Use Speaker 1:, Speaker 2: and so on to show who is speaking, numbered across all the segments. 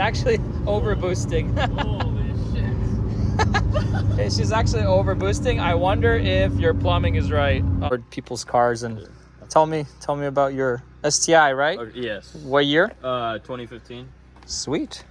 Speaker 1: actually overboosting.
Speaker 2: Holy shit.
Speaker 1: Okay, she's actually overboosting. I wonder if your plumbing is right. People's cars and tell me about your STI, right?
Speaker 2: Yes.
Speaker 1: What year?
Speaker 2: 2015.
Speaker 1: Sweet.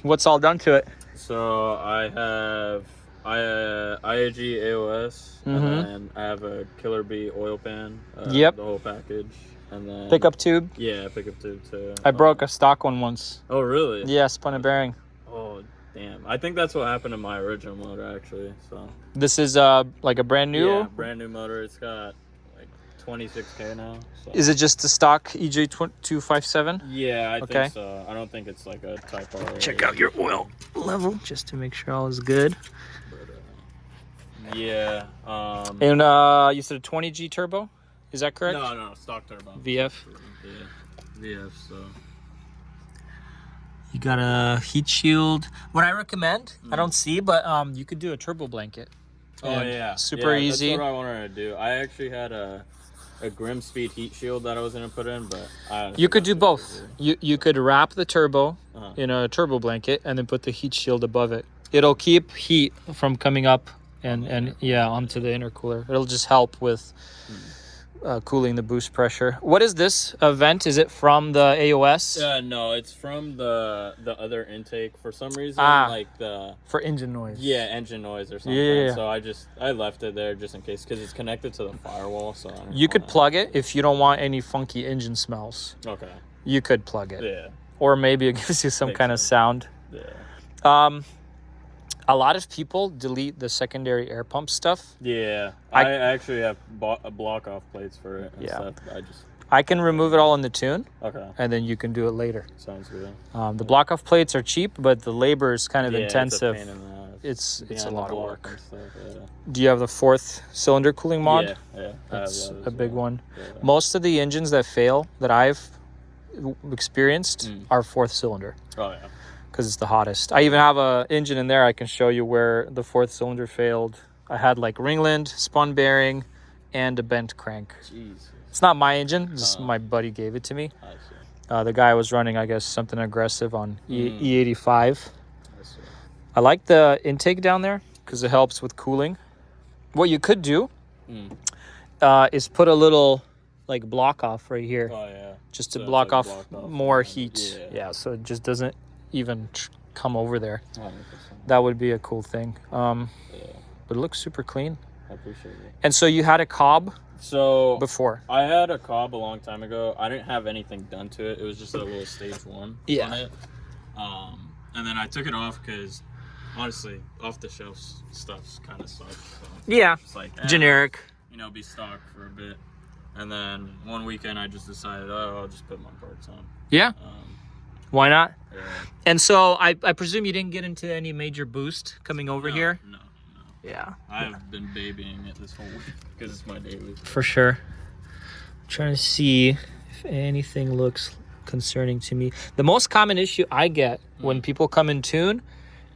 Speaker 1: What's all done to it?
Speaker 2: So I have IAG AOS, and then I have a Killer Bee oil pan.
Speaker 1: Yep.
Speaker 2: The whole package, and then
Speaker 1: Pickup tube?
Speaker 2: Yeah, pickup tube too.
Speaker 1: I broke a stock one once.
Speaker 2: Oh really?
Speaker 1: Yeah, spun a bearing.
Speaker 2: Oh damn! I think that's what happened to my original motor actually. So
Speaker 1: This is like a brand new.
Speaker 2: Yeah, brand new motor. It's got like 26K now. So.
Speaker 1: Is it just the stock EJ257?
Speaker 2: Yeah, I
Speaker 1: Okay.
Speaker 2: think so. I don't think it's like a Type R.
Speaker 1: Check out your oil level just to make sure all is good.
Speaker 2: But, yeah.
Speaker 1: And you said a 20G turbo? Is that correct?
Speaker 2: No, stock turbo.
Speaker 1: VF.
Speaker 2: Yeah, VF. So.
Speaker 1: You got a heat shield. What I recommend, I don't see, but you could do a turbo blanket.
Speaker 2: Oh yeah,
Speaker 1: super easy.
Speaker 2: That's what I wanted to do. I actually had a Grim Speed heat shield that I was gonna put in, but
Speaker 1: you could do both. You could wrap the turbo in a turbo blanket and then put the heat shield above it. It'll keep heat from coming up and onto the intercooler. It'll just help with cooling the boost pressure. What is this vent? Is it from the AOS?
Speaker 2: No, it's from the other intake for some reason. Like
Speaker 1: for engine noise.
Speaker 2: Yeah, engine noise or something.
Speaker 1: Yeah.
Speaker 2: So I left it there just in case because it's connected to the firewall. So
Speaker 1: you could plug it if you don't want any funky engine smells.
Speaker 2: Okay. You
Speaker 1: could plug it.
Speaker 2: Yeah.
Speaker 1: Or maybe it gives you some kind of sound.
Speaker 2: Yeah.
Speaker 1: A lot of people delete the secondary air pump stuff.
Speaker 2: Yeah, I actually have bought block off plates for it and stuff.
Speaker 1: I can remove it all in the tune.
Speaker 2: Okay.
Speaker 1: And then you can do it later.
Speaker 2: Sounds good.
Speaker 1: The block off plates are cheap, but the labor is kind of intensive.
Speaker 2: It's
Speaker 1: a lot of work.
Speaker 2: Stuff, yeah.
Speaker 1: Do you have the 4th cylinder cooling mod?
Speaker 2: Yeah.
Speaker 1: That's a big one. Yeah. Most of the engines that fail that I've experienced are 4th cylinder.
Speaker 2: Oh yeah.
Speaker 1: Because it's the hottest. I even have a engine in there. I can show you where the 4th cylinder failed. I had like ringland, spun bearing, and a bent crank.
Speaker 2: Jeez.
Speaker 1: It's not my engine. Just my buddy gave it to me.
Speaker 2: I see.
Speaker 1: The guy was running, I guess, something aggressive on E85. I see. I like the intake down there because it helps with cooling. What you could do is put a little like block off right here.
Speaker 2: Oh yeah.
Speaker 1: Just to block off more heat. Yeah, so it just doesn't even come over there. 100%. That would be a cool thing. But it looks super clean.
Speaker 2: I appreciate it.
Speaker 1: And so you had a Cobb before?
Speaker 2: I had a Cobb a long time ago. I didn't have anything done to it. It was just a little stage 1 on it. And then I took it off because honestly, off the shelf stuff's kind of sucks. So it's like
Speaker 1: generic.
Speaker 2: Be stock for a bit. And then one weekend I just decided, I'll just put my parts on. Yeah.
Speaker 1: Why not?
Speaker 2: Yeah.
Speaker 1: And so I presume you didn't get into any major boost coming over here?
Speaker 2: No.
Speaker 1: Yeah.
Speaker 2: I've been babying it this whole week because it's my daily.
Speaker 1: For sure. I'm trying to see if anything looks concerning to me. The most common issue I get when people come in tune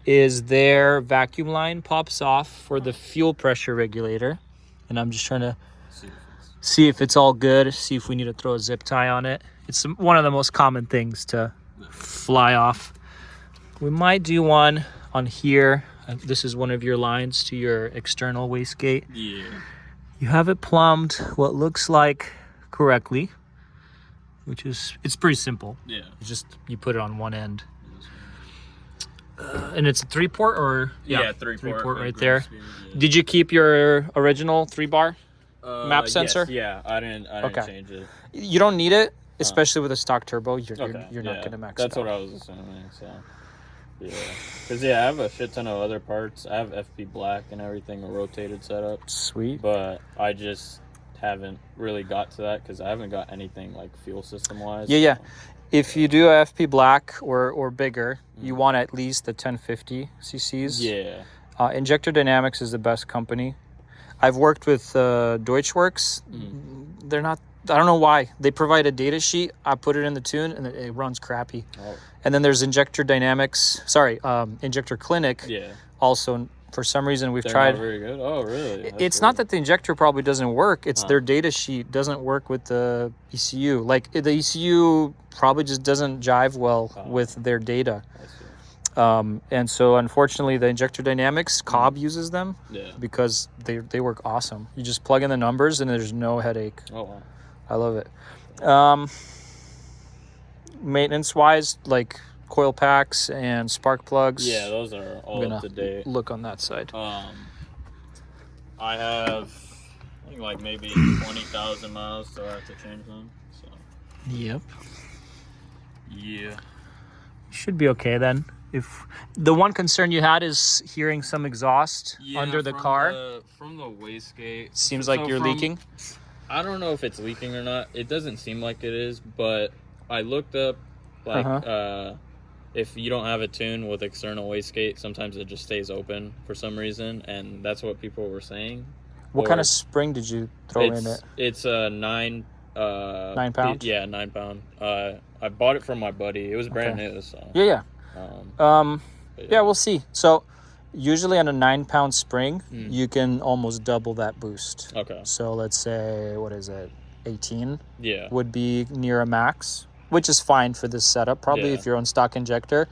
Speaker 1: is their vacuum line pops off for the fuel pressure regulator. And I'm just trying to see if it's all good, see if we need to throw a zip tie on it. It's one of the most common things to fly off. We might do one on here. This is one of your lines to your external wastegate.
Speaker 2: Yeah.
Speaker 1: You have it plumbed what looks like correctly, which is, it's pretty simple.
Speaker 2: Yeah.
Speaker 1: It's just, you put it on one end. And it's a 3-port or?
Speaker 2: Yeah, 3-port
Speaker 1: right there.
Speaker 2: Speed, yeah.
Speaker 1: Did you keep your original 3-bar map sensor?
Speaker 2: Yes, yeah, I didn't change it.
Speaker 1: You don't need it, especially with a stock turbo. You're not going to max it out.
Speaker 2: That's what I was assuming, so. Yeah, because I have a shit ton of other parts. I have FP black and everything, a rotated setup.
Speaker 1: Sweet.
Speaker 2: But I just haven't really got to that because I haven't got anything like fuel system wise.
Speaker 1: Yeah. If you do a FP black or bigger, you want at least the 1050 cc's.
Speaker 2: Yeah.
Speaker 1: Injector Dynamics is the best company. I've worked with Deutschworks. They're not. I don't know why. They provide a data sheet. I put it in the tune and it runs crappy. Oh. And then there's Injector Clinic. Yeah. Also For some reason, we've
Speaker 2: They're
Speaker 1: tried.
Speaker 2: not very good. Oh, really? That's
Speaker 1: It's
Speaker 2: weird.
Speaker 1: not that the injector probably doesn't work. It's their data sheet doesn't work with the ECU. Like the ECU probably just doesn't jive well with their data. And so unfortunately, the injector dynamics, Cobb uses them because they work awesome. You just plug in the numbers and there's no headache.
Speaker 2: Oh, wow.
Speaker 1: I love it. Maintenance wise, like coil packs and spark plugs.
Speaker 2: Yeah, those are all up to date.
Speaker 1: Look on that side.
Speaker 2: I have, I think, like maybe 20,000 miles, so I have to change them. So.
Speaker 1: Yep.
Speaker 2: Yeah.
Speaker 1: Should be okay then. If the one concern you had is hearing some exhaust under the car.
Speaker 2: From the wastegate.
Speaker 1: Seems like you're leaking.
Speaker 2: I don't know if it's leaking or not. It doesn't seem like it is, but I looked up, like, if you don't have it tuned with external wastegate, sometimes it just stays open for some reason, and that's what people were saying.
Speaker 1: What kind of spring did you throw in it?
Speaker 2: It's a 9
Speaker 1: pound?
Speaker 2: Yeah, 9 pound. I bought it from my buddy. It was brand new, so.
Speaker 1: Yeah. Yeah, we'll see. So usually on a 9 pound spring, you can almost double that boost.
Speaker 2: Okay.
Speaker 1: So let's say, what is it, 18?
Speaker 2: Yeah.
Speaker 1: Would be near a max, which is fine for this setup. Probably if you're on stock injector,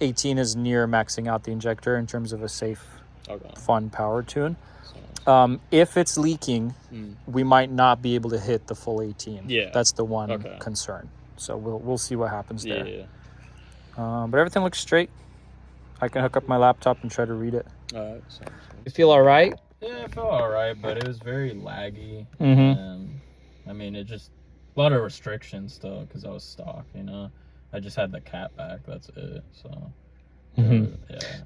Speaker 1: 18 is near maxing out the injector in terms of a safe, fun power tune. If it's leaking, we might not be able to hit the full 18. Yeah. That's the one concern. So we'll see what happens there. Yeah. But everything looks straight. I can hook up my laptop and try to read it. You feel all right?
Speaker 2: Yeah, I felt all right, but it was very laggy. I mean, it just, a lot of restrictions still because I was stock, you know. I just had the cat back, that's it, so.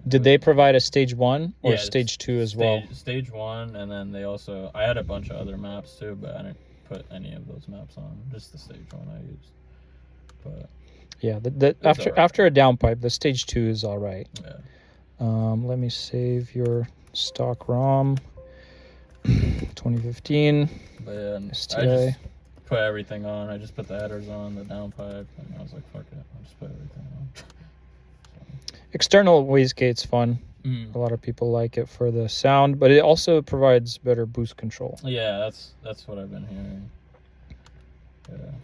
Speaker 1: Did they provide a stage 1 or stage 2 as well?
Speaker 2: Stage 1, and then they also, I had a bunch of other maps too, but I didn't put any of those maps on, just the stage 1 I used. But
Speaker 1: yeah, after a downpipe, the stage 2 is all right. Yeah. Let me save your stock ROM. 2015.
Speaker 2: But yeah,
Speaker 1: STI.
Speaker 2: I just put everything on. I just put the headers on, the downpipe, and I was like, fuck it, I'll just put everything on.
Speaker 1: External wastegate's fun. A lot of people like it for the sound, but it also provides better boost control.
Speaker 2: Yeah, that's what I've been hearing. Yeah.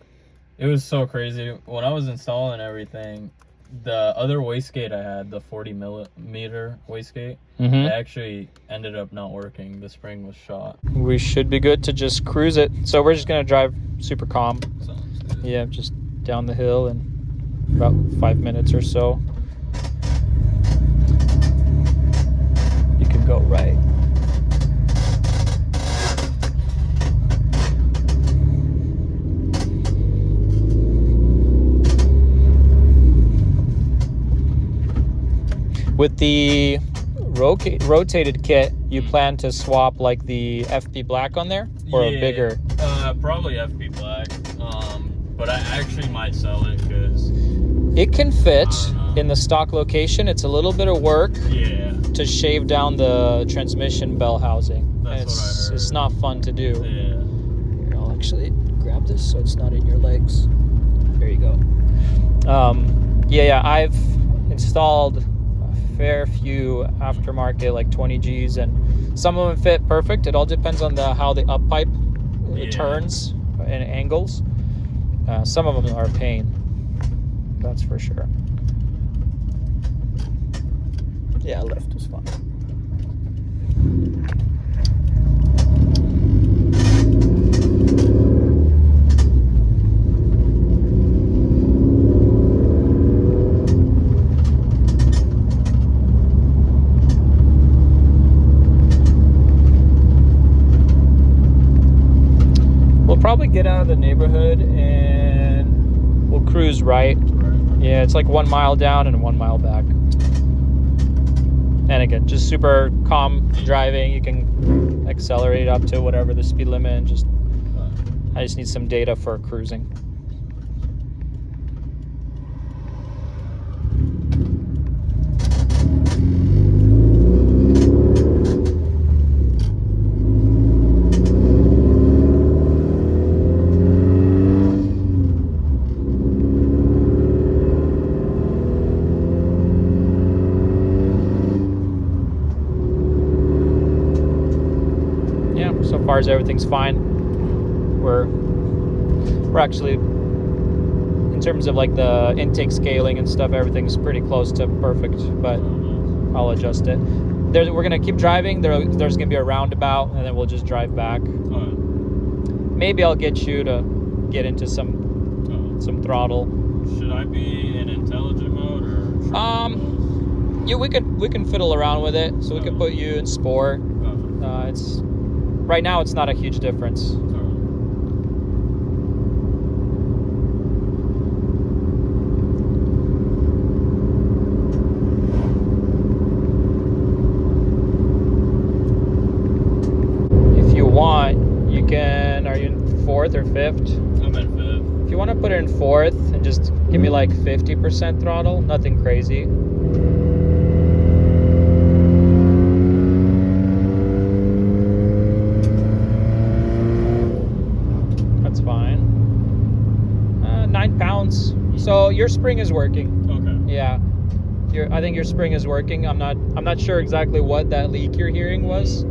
Speaker 2: It was so crazy. When I was installing everything, the other wastegate I had, the 40 millimeter wastegate, it actually ended up not working. The spring was shot. We
Speaker 1: should be good to just cruise it. So we're just going to drive super calm.
Speaker 2: Sounds good.
Speaker 1: Yeah, just down the hill in about 5 minutes or so. You can go right. With the rotated kit, you plan to swap like the FP black on there or a bigger?
Speaker 2: Probably FP black, but I actually might sell it because
Speaker 1: it can fit in the stock location. It's a little bit of work to shave down the transmission bell housing.
Speaker 2: That's what I heard.
Speaker 1: It's not fun to do.
Speaker 2: Yeah.
Speaker 1: Here, I'll actually grab this so it's not in your legs. There you go. Yeah, I've installed fair few aftermarket like 20Gs, and some of them fit perfect. It all depends on how the up pipe turns and angles. Some of them are a pain, that's for sure. Yeah, left is fine. Probably get out of the neighborhood and we'll cruise right. Yeah, it's like 1 mile down and 1 mile back. And again, just super calm driving. You can accelerate up to whatever the speed limit, and I just need some data for cruising. so far as everything's fine. We're actually, in terms of like the intake scaling and stuff, everything's pretty close to perfect, but I'll adjust it. We're gonna keep driving. There's gonna be a roundabout, and then we'll just drive back. Maybe I'll get you to get into some throttle.
Speaker 2: Should I be in intelligent mode or?
Speaker 1: Yeah, we can fiddle around with it. So we can put you in sport. It's right now it's not a huge difference. If you want, you can. Are you in fourth or fifth?
Speaker 2: I'm in fifth.
Speaker 1: If you want to put it in fourth and just give me like 50% throttle, nothing crazy. That's fine. 9 pounds. So your spring is working.
Speaker 2: Okay.
Speaker 1: Yeah. I think your spring is working. I'm not sure exactly what that leak you're hearing was.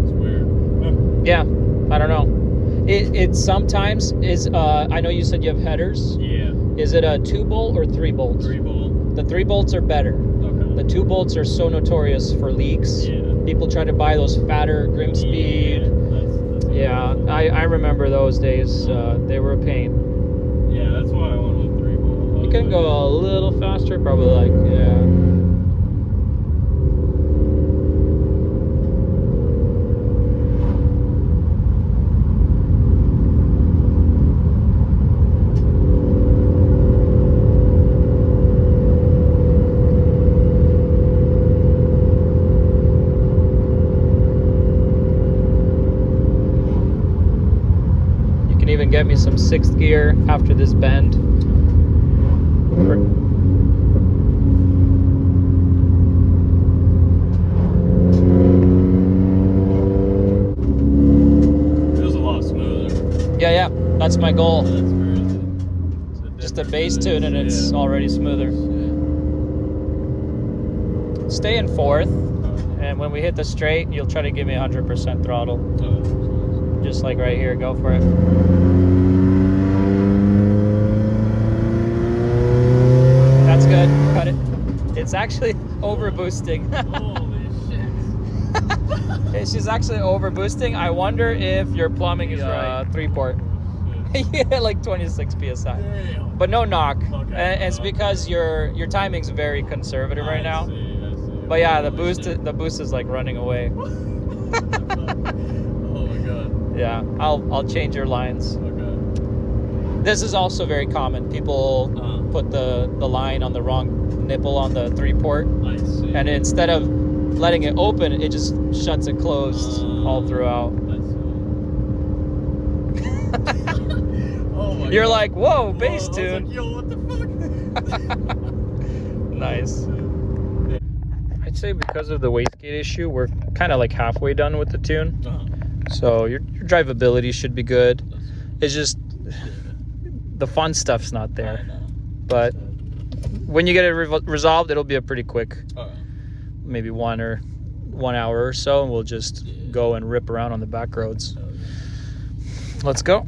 Speaker 2: It's weird.
Speaker 1: Yeah, I don't know. It sometimes is. I know you said you have headers.
Speaker 2: Yeah.
Speaker 1: Is it a 2-bolt or 3-bolt?
Speaker 2: 3-bolt.
Speaker 1: The 3 bolts are better.
Speaker 2: Okay.
Speaker 1: The 2 bolts are so notorious for leaks.
Speaker 2: Yeah.
Speaker 1: People try to buy those fatter Grimspeed.
Speaker 2: Yeah,
Speaker 1: Yeah, I remember those days. They were a pain.
Speaker 2: yeah, that's why I went with 3-bolt.
Speaker 1: You can go a little faster, probably like, yeah. Even get me some 6th gear after this bend.
Speaker 2: Feels a lot smoother.
Speaker 1: Yeah, that's my goal.
Speaker 2: That's crazy.
Speaker 1: Just a base tune and it's already smoother. Stay in fourth, and when we hit the straight, you'll try to give me 100% throttle. Just like right here, go for it. That's good, cut it. It's actually overboosting.
Speaker 2: Holy shit.
Speaker 1: She's actually overboosting. I wonder if your plumbing is right. 3-port. Yeah, like 26 PSI.
Speaker 2: Damn.
Speaker 1: But no knock.
Speaker 2: Okay.
Speaker 1: And it's because your timing's very conservative right now.
Speaker 2: I see.
Speaker 1: But yeah, the
Speaker 2: Holy
Speaker 1: boost is like running away.
Speaker 2: Oh my god.
Speaker 1: Yeah, I'll change your lines.
Speaker 2: Okay.
Speaker 1: This is also very common. People put the line on the wrong nipple on the 3-port,
Speaker 2: I see.
Speaker 1: and instead of letting it open, it just shuts it closed all throughout.
Speaker 2: I see. Oh my
Speaker 1: You're
Speaker 2: god.
Speaker 1: like, whoa, bass
Speaker 2: I was
Speaker 1: tune.
Speaker 2: like, yo, what the fuck?
Speaker 1: Nice. I'd say because of the wastegate issue, we're kind of like halfway done with the tune. So your drivability should be good. It's just the fun stuff's not there. But when you get it resolved, it'll be a pretty quick, maybe 1 hour or so, and we'll just go and rip around on the back roads. Let's go.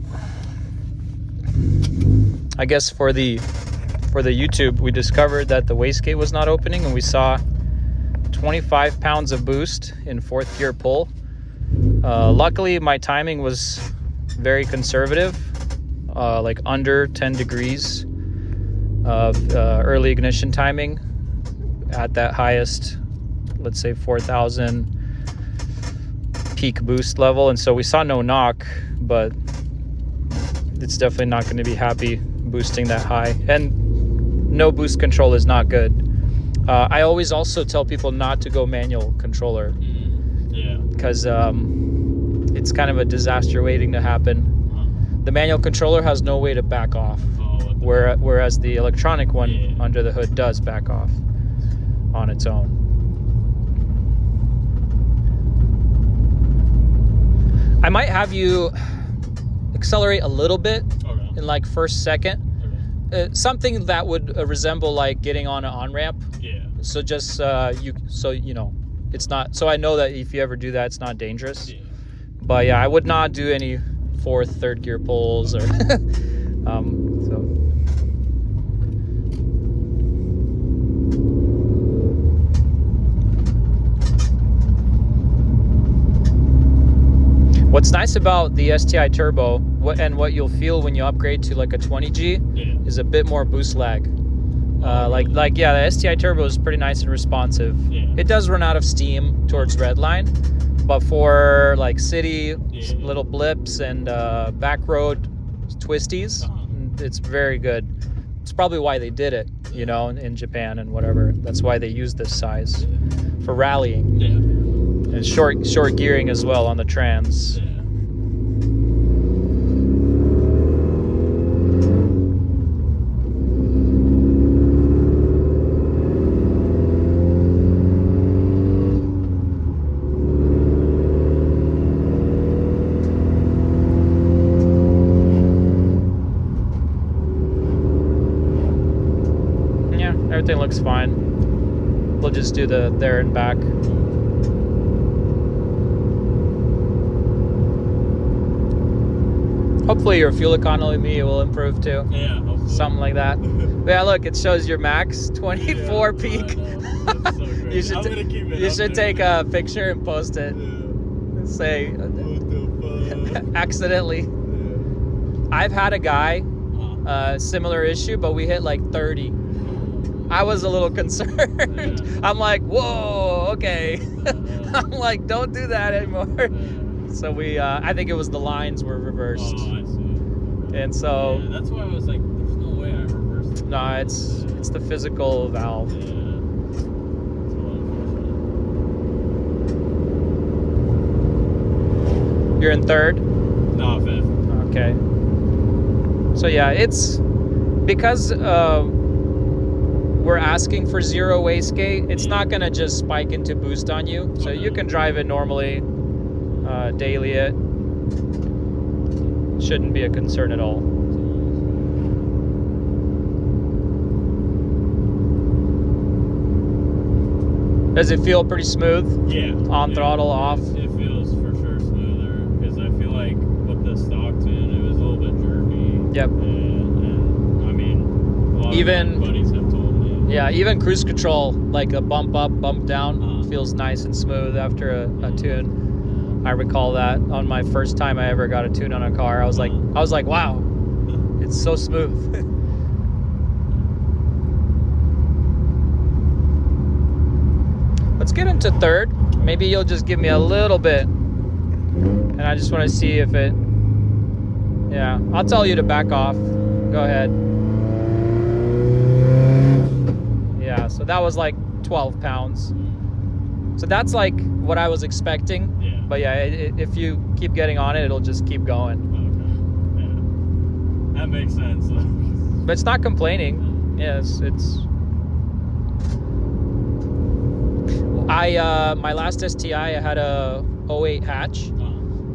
Speaker 1: I guess for the YouTube, we discovered that the wastegate was not opening, and we saw 25 pounds of boost in 4th gear pull. Luckily, my timing was very conservative, like under 10 degrees of early ignition timing at that highest, let's say 4,000 peak boost level. And so we saw no knock, but it's definitely not going to be happy boosting that high. And no boost control is not good. I always also tell people not to go manual controller.
Speaker 2: Yeah.
Speaker 1: Because it's kind of a disaster waiting to happen. The manual controller has no way to back off, whereas the electronic one under the hood does back off on its own. I might have you accelerate a little bit in like first, second. Something that would resemble like getting on an on-ramp.
Speaker 2: Yeah.
Speaker 1: So just it's not. So I know that if you ever do that, it's not dangerous.
Speaker 2: Yeah.
Speaker 1: But yeah, I would not do any fourth, third gear pulls or so. What's nice about the STI turbo and what you'll feel when you upgrade to like a 20G is a bit more boost lag. Like yeah, the STI turbo is pretty nice and responsive. Yeah. It does run out of steam towards redline, but for like city little blips and back road twisties, it's very good. It's probably why they did it, you know, in Japan and whatever. That's why they use this size for rallying. Yeah. And short gearing as well on the trans. Yeah. Everything looks fine. We'll just do the there and back. Hopefully your fuel economy will improve too. Yeah, hopefully. Something like that. But yeah, look, it shows your max 24 peak. That's so great. You should take a picture and post it. Yeah. Say, what the fuck? Accidentally. Yeah. I've had a guy, similar issue, but we hit like 30. I was a little concerned. Yeah. I'm like, whoa, okay. I'm like, don't do that anymore. So we, I think it was the lines were reversed. Oh, I see. And so. Yeah, that's why I was like, there's no way I reversed it. No, it's the physical valve. Yeah. You're in third? No, fifth. Okay. So yeah, it's because we're asking for zero wastegate. It's not gonna just spike into boost on you. So you can drive it normally, daily it. Shouldn't be a concern at all. Does it feel pretty smooth? Yeah. On throttle, off? It feels for sure smoother, because I feel like with the stock tune, it was a little bit jerky. Yep. And I mean, a lot of my buddies have told me. Yeah, even cruise control, like a bump up, bump down, feels nice and smooth after a tune. I recall that on my first time I ever got a tune on a car. I was like, wow, it's so smooth. Let's get into third. Maybe you'll just give me a little bit. And I just want to see if it... Yeah, I'll tell you to back off. Go ahead. Yeah, so that was like 12 pounds. So that's like what I was expecting. Yeah. But yeah, if you keep getting on it, it'll just keep going. Okay. Yeah. That makes sense. But it's not complaining. Yes, it's... my last STI, I had a 08 hatch,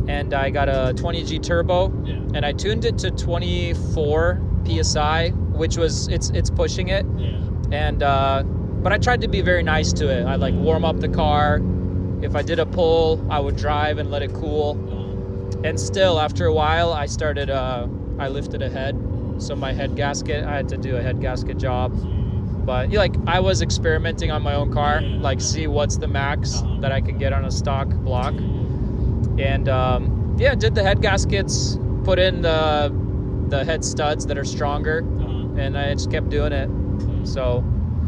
Speaker 1: and I got a 20G turbo, and I tuned it to 24 PSI, which was, it's pushing it. Yeah. And, but I tried to be very nice to it. I'd like warm up the car. If I did a pull, I would drive and let it cool. And still, after a while, I started, I lifted a head. So my head gasket, I had to do a head gasket job. But like, I was experimenting on my own car, like see what's the max that I can get on a stock block. And yeah, did the head gaskets, put in the head studs that are stronger, and I just kept doing it. So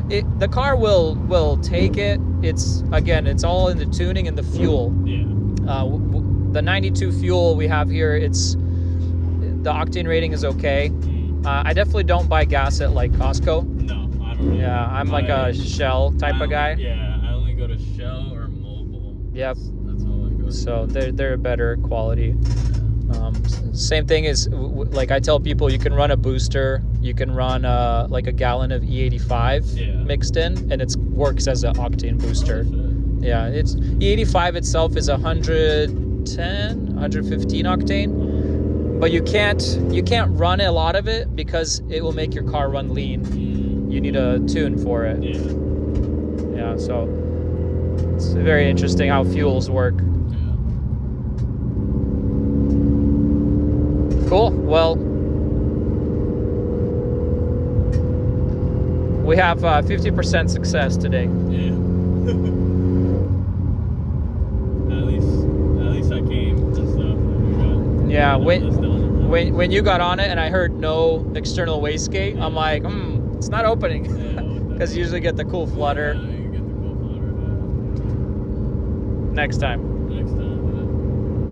Speaker 1: the car will take it. It's, again, it's all in the tuning and the fuel. The 92 fuel we have here, the octane rating is okay. I definitely don't buy gas at like Costco. No. Yeah, I'm like a Shell type of guy. Yeah, I only go to Shell or Mobil. Yep. That's all I go to. So they're better quality. Same thing is, like I tell people, you can run a booster, you can run like a gallon of E85 mixed in, and it works as an octane booster. Oh, yeah, it's E85 itself is 110, 115 octane, but you can't run a lot of it because it will make your car run lean. You need a tune for it. Yeah. So It's very interesting how fuels work.
Speaker 2: Yeah.
Speaker 1: Cool. Well, we have 50% success today.
Speaker 2: Yeah. At least I came and stuff.
Speaker 1: Yeah, when you got on it and I heard no external wastegate,
Speaker 2: Yeah.
Speaker 1: I'm like, it's not opening. Because you usually get the cool flutter.
Speaker 2: Yeah, you get the cool flutter.
Speaker 1: Next time.